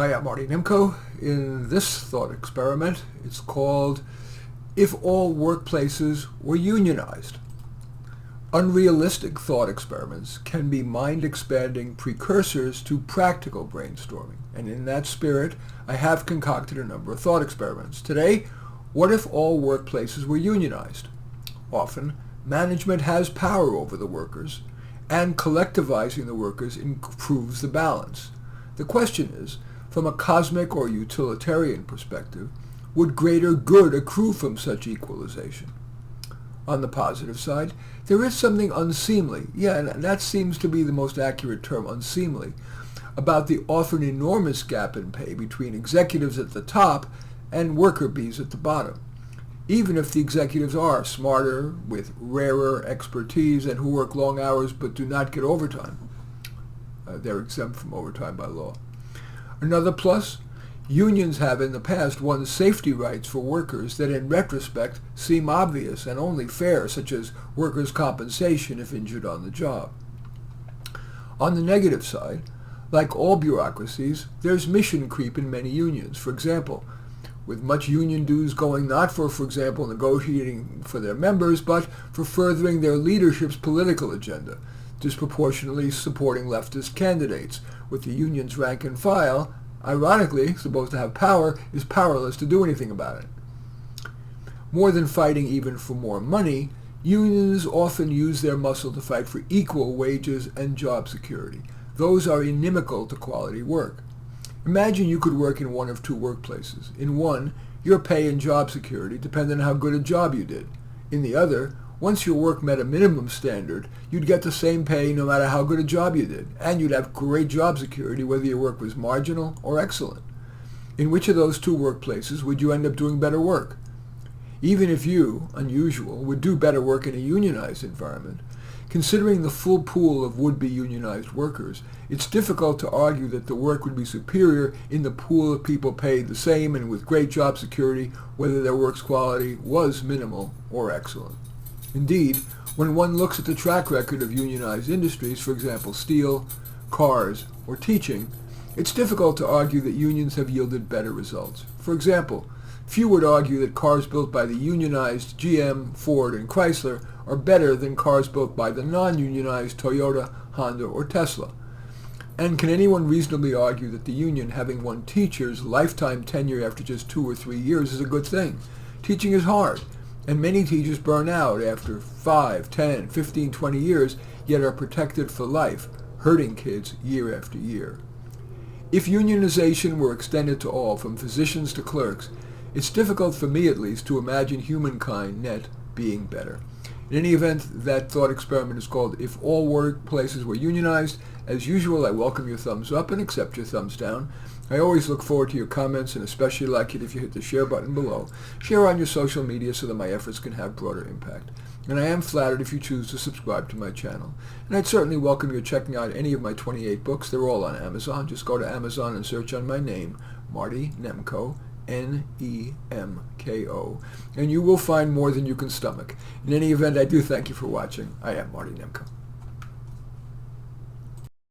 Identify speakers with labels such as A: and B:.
A: Hi, I'm Marty Nemko. In this thought experiment, it's called If All Workplaces Were Unionized. Unrealistic thought experiments can be mind-expanding precursors to practical brainstorming. And in that spirit, I have concocted a number of thought experiments. Today, what if all workplaces were unionized? Often, management has power over the workers, and collectivizing the workers improves the balance. The question is, from a cosmic or utilitarian perspective, would greater good accrue from such equalization? On the positive side, there is something unseemly, and that seems to be the most accurate term, unseemly, about the often enormous gap in pay between executives at the top and worker bees at the bottom. Even if the executives are smarter, with rarer expertise, and who work long hours but do not get overtime. They're exempt from overtime by law. Another plus, unions have in the past won safety rights for workers that in retrospect seem obvious and only fair, such as workers' compensation if injured on the job. On the negative side, like all bureaucracies, there's mission creep in many unions. For example, with much union dues going not for example, negotiating for their members, but for furthering their leadership's political agenda, disproportionately supporting leftist candidates, with the union's rank and file, ironically supposed to have power, is powerless to do anything about it. More than fighting even for more money, unions often use their muscle to fight for equal wages and job security. Those are inimical to quality work. Imagine you could work in one of two workplaces. In one, your pay and job security depend on how good a job you did. In the other, once your work met a minimum standard, you'd get the same pay no matter how good a job you did, and you'd have great job security whether your work was marginal or excellent. In which of those two workplaces would you end up doing better work? Even if you, unusual, would do better work in a unionized environment, considering the full pool of would-be unionized workers, it's difficult to argue that the work would be superior in the pool of people paid the same and with great job security, whether their work's quality was minimal or excellent. Indeed, when one looks at the track record of unionized industries, for example, steel, cars, or teaching, it's difficult to argue that unions have yielded better results. For example, few would argue that cars built by the unionized GM, Ford, and Chrysler are better than cars built by the non-unionized Toyota, Honda, or Tesla. And can anyone reasonably argue that the union, having won teachers lifetime tenure after just 2 or 3 years, is a good thing? Teaching is hard, and many teachers burn out after 5, 10, 15, 20 years, yet are protected for life, hurting kids year after year. If unionization were extended to all, from physicians to clerks, it's difficult for me at least to imagine humankind net being better. In any event, that thought experiment is called If All Workplaces Were Unionized. As usual, I welcome your thumbs up and accept your thumbs down. I always look forward to your comments, and especially like it if you hit the share button below. Share on your social media so that my efforts can have broader impact. And I am flattered if you choose to subscribe to my channel. And I'd certainly welcome you checking out any of my 28 books. They're all on Amazon. Just go to Amazon and search on my name, Marty Nemko, Nemko, and you will find more than you can stomach. In any event, I do thank you for watching. I am Marty Nemko.